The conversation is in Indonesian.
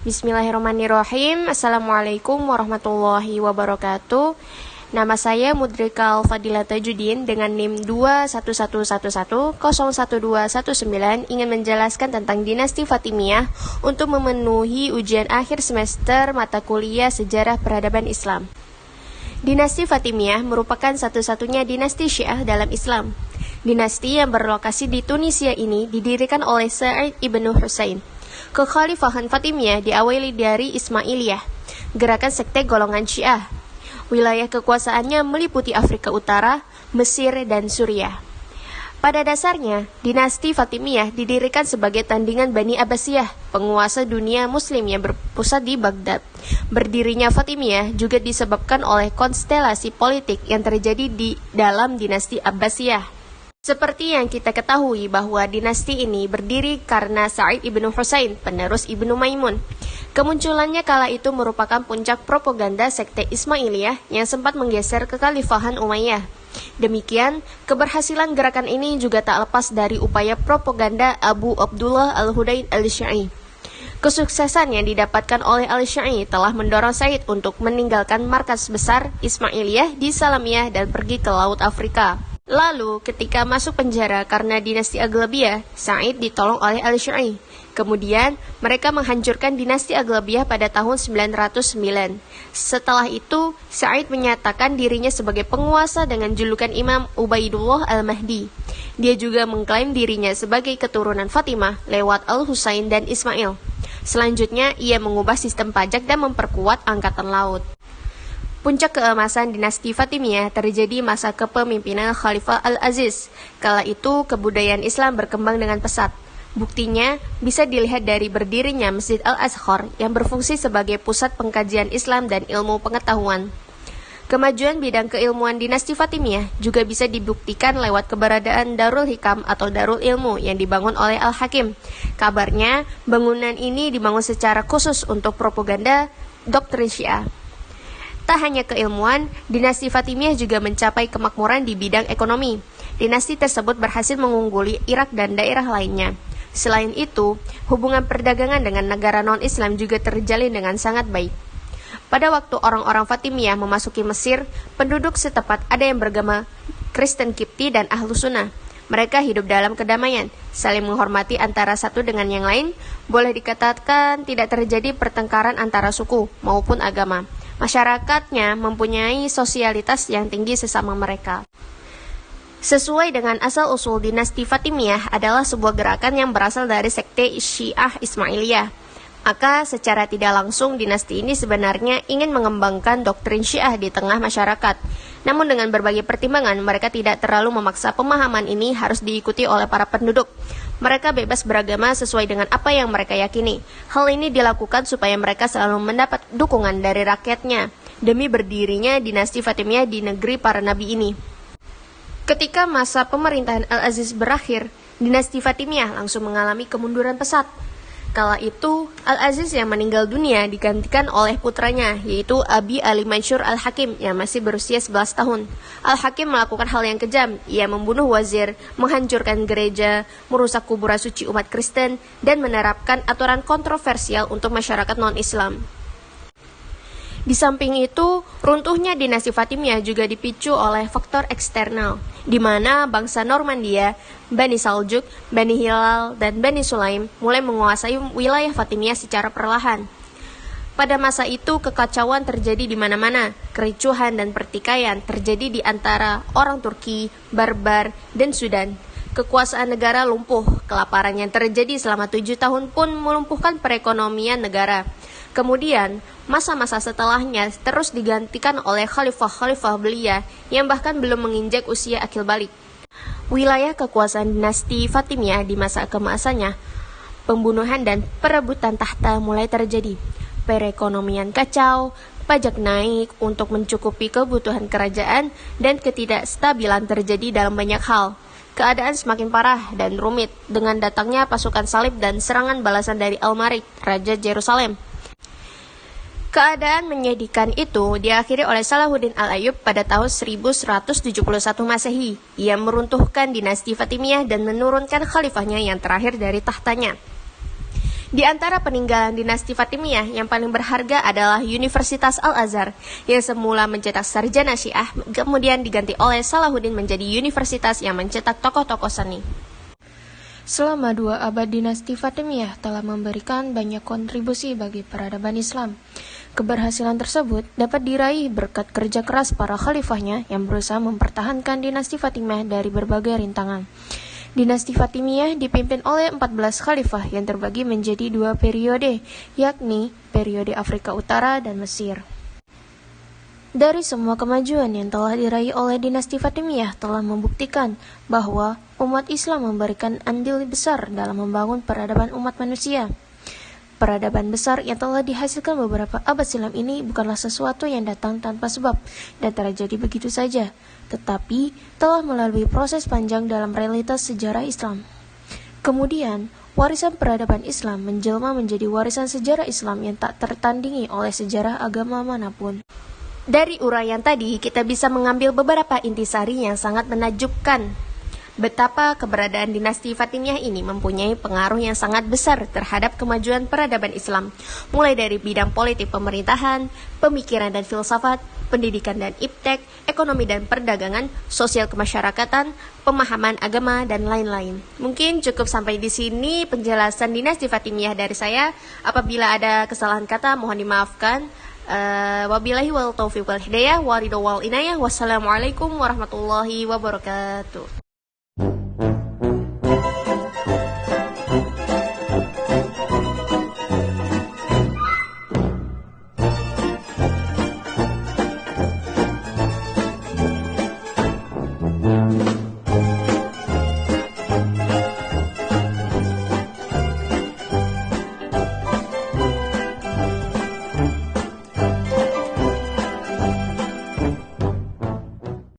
Bismillahirrahmanirrahim. Assalamualaikum warahmatullahi wabarakatuh. Nama saya Mudrika Al-Fadila Tajuddin dengan NIM 21111011219 ingin menjelaskan tentang dinasti Fatimiyah untuk memenuhi ujian akhir semester mata kuliah Sejarah Peradaban Islam. Dinasti Fatimiyah merupakan satu-satunya dinasti Syiah dalam Islam. Dinasti yang berlokasi di Tunisia ini didirikan oleh Sa'id ibnu Husain. Kekhalifahan Fatimiyah diawali dari Ismailiyah, gerakan sekte golongan Syiah. Wilayah kekuasaannya meliputi Afrika Utara, Mesir, dan Suriah. Pada dasarnya, dinasti Fatimiyah didirikan sebagai tandingan Bani Abbasiyah, penguasa dunia Muslim yang berpusat di Baghdad. Berdirinya Fatimiyah juga disebabkan oleh konstelasi politik yang terjadi di dalam dinasti Abbasiyah. Seperti yang kita ketahui bahwa dinasti ini berdiri karena Sa'id ibnu Husain, penerus Ibnu Maimun. Kemunculannya kala itu merupakan puncak propaganda sekte Ismailiyah yang sempat menggeser kekhalifahan Umayyah. Demikian, keberhasilan gerakan ini juga tak lepas dari upaya propaganda Abu Abdullah al-Hudaid al-Syi'i. Kesuksesan yang didapatkan oleh al-Syi'i telah mendorong Said untuk meninggalkan markas besar Ismailiyah di Salamiyah dan pergi ke Laut Afrika. Lalu, ketika masuk penjara karena dinasti Aghlabiyah, Sa'id ditolong oleh al-Syi'i. Kemudian, mereka menghancurkan dinasti Aghlabiyah pada tahun 909. Setelah itu, Sa'id menyatakan dirinya sebagai penguasa dengan julukan Imam Ubaidullah al-Mahdi. Dia juga mengklaim dirinya sebagai keturunan Fatimah lewat Al-Husain dan Ismail. Selanjutnya, ia mengubah sistem pajak dan memperkuat angkatan laut. Puncak keemasan dinasti Fatimiyah terjadi masa kepemimpinan Khalifah Al-Aziz. Kala itu, kebudayaan Islam berkembang dengan pesat. Buktinya bisa dilihat dari berdirinya Masjid Al-Azhar yang berfungsi sebagai pusat pengkajian Islam dan ilmu pengetahuan. Kemajuan bidang keilmuan dinasti Fatimiyah juga bisa dibuktikan lewat keberadaan Darul Hikam atau Darul Ilmu yang dibangun oleh Al-Hakim. Kabarnya, bangunan ini dibangun secara khusus untuk propaganda doktrin Syiah. Tak hanya keilmuan, dinasti Fatimiyah juga mencapai kemakmuran di bidang ekonomi. Dinasti tersebut berhasil mengungguli Irak dan daerah lainnya. Selain itu, hubungan perdagangan dengan negara non-Islam juga terjalin dengan sangat baik. Pada waktu orang-orang Fatimiyah memasuki Mesir, penduduk setempat ada yang beragama Kristen Kipti dan Ahlus Sunnah. Mereka hidup dalam kedamaian, saling menghormati antara satu dengan yang lain. Boleh dikatakan tidak terjadi pertengkaran antara suku maupun agama. Masyarakatnya mempunyai sosialitas yang tinggi sesama mereka. Sesuai dengan asal-usul dinasti Fatimiyah adalah sebuah gerakan yang berasal dari sekte Syiah Ismailiyah. Maka secara tidak langsung dinasti ini sebenarnya ingin mengembangkan doktrin Syiah di tengah masyarakat. Namun dengan berbagai pertimbangan mereka tidak terlalu memaksa pemahaman ini harus diikuti oleh para penduduk. Mereka bebas beragama sesuai dengan apa yang mereka yakini. Hal ini dilakukan supaya mereka selalu mendapat dukungan dari rakyatnya demi berdirinya dinasti Fatimiyah di negeri para nabi ini. Ketika masa pemerintahan Al-Aziz berakhir, dinasti Fatimiyah langsung mengalami kemunduran pesat. Kala itu, Al-Aziz yang meninggal dunia digantikan oleh putranya, yaitu Abi Ali Mansur Al-Hakim yang masih berusia 11 tahun. Al-Hakim melakukan hal yang kejam. Ia membunuh wazir, menghancurkan gereja, merusak kuburan suci umat Kristen, dan menerapkan aturan kontroversial untuk masyarakat non-Islam. Di samping itu, runtuhnya dinasti Fatimiyah juga dipicu oleh faktor eksternal, di mana bangsa Normandia, Bani Saljuk, Bani Hilal, dan Bani Sulaim mulai menguasai wilayah Fatimiyah secara perlahan. Pada masa itu, kekacauan terjadi di mana-mana, kericuhan dan pertikaian terjadi di antara orang Turki, Barbar, dan Sudan. Kekuasaan negara lumpuh, kelaparan yang terjadi selama 7 tahun pun melumpuhkan perekonomian negara. Kemudian, masa-masa setelahnya terus digantikan oleh khalifah-khalifah belia yang bahkan belum menginjak usia akil balik. Wilayah kekuasaan dinasti Fatimiyah di masa keemasannya, pembunuhan dan perebutan tahta mulai terjadi. Perekonomian kacau, pajak naik untuk mencukupi kebutuhan kerajaan, dan ketidakstabilan terjadi dalam banyak hal. Keadaan semakin parah dan rumit dengan datangnya pasukan salib dan serangan balasan dari Al-Malik, Raja Yerusalem. Keadaan menyedihkan itu diakhiri oleh Salahuddin Al-Ayyub pada tahun 1171 Masehi. Ia meruntuhkan dinasti Fatimiyah dan menurunkan khalifahnya yang terakhir dari tahtanya. Di antara peninggalan dinasti Fatimiyah yang paling berharga adalah Universitas Al-Azhar, yang semula mencetak sarjana Syiah, kemudian diganti oleh Salahuddin menjadi universitas yang mencetak tokoh-tokoh seni. Selama 2 abad dinasti Fatimiyah telah memberikan banyak kontribusi bagi peradaban Islam. Keberhasilan tersebut dapat diraih berkat kerja keras para khalifahnya yang berusaha mempertahankan dinasti Fatimiyah dari berbagai rintangan. Dinasti Fatimiyah dipimpin oleh 14 khalifah yang terbagi menjadi 2 periode, yakni periode Afrika Utara dan Mesir. Dari semua kemajuan yang telah diraih oleh dinasti Fatimiyah telah membuktikan bahwa umat Islam memberikan andil besar dalam membangun peradaban umat manusia. Peradaban besar yang telah dihasilkan beberapa abad silam ini bukanlah sesuatu yang datang tanpa sebab dan terjadi begitu saja, tetapi telah melalui proses panjang dalam realitas sejarah Islam. Kemudian, warisan peradaban Islam menjelma menjadi warisan sejarah Islam yang tak tertandingi oleh sejarah agama manapun. Dari uraian tadi, kita bisa mengambil beberapa intisari yang sangat menakjubkan. Betapa keberadaan dinasti Fatimiyah ini mempunyai pengaruh yang sangat besar terhadap kemajuan peradaban Islam, mulai dari bidang politik pemerintahan, pemikiran dan filsafat, pendidikan dan iptek, ekonomi dan perdagangan, sosial kemasyarakatan, pemahaman agama, dan lain-lain. Mungkin cukup sampai di sini penjelasan dinasti Fatimiyah dari saya. Apabila ada kesalahan kata, mohon dimaafkan. Wabillahi wal taufiq wal hidayah, waridho wal inayah. Wassalamualaikum warahmatullahi wabarakatuh.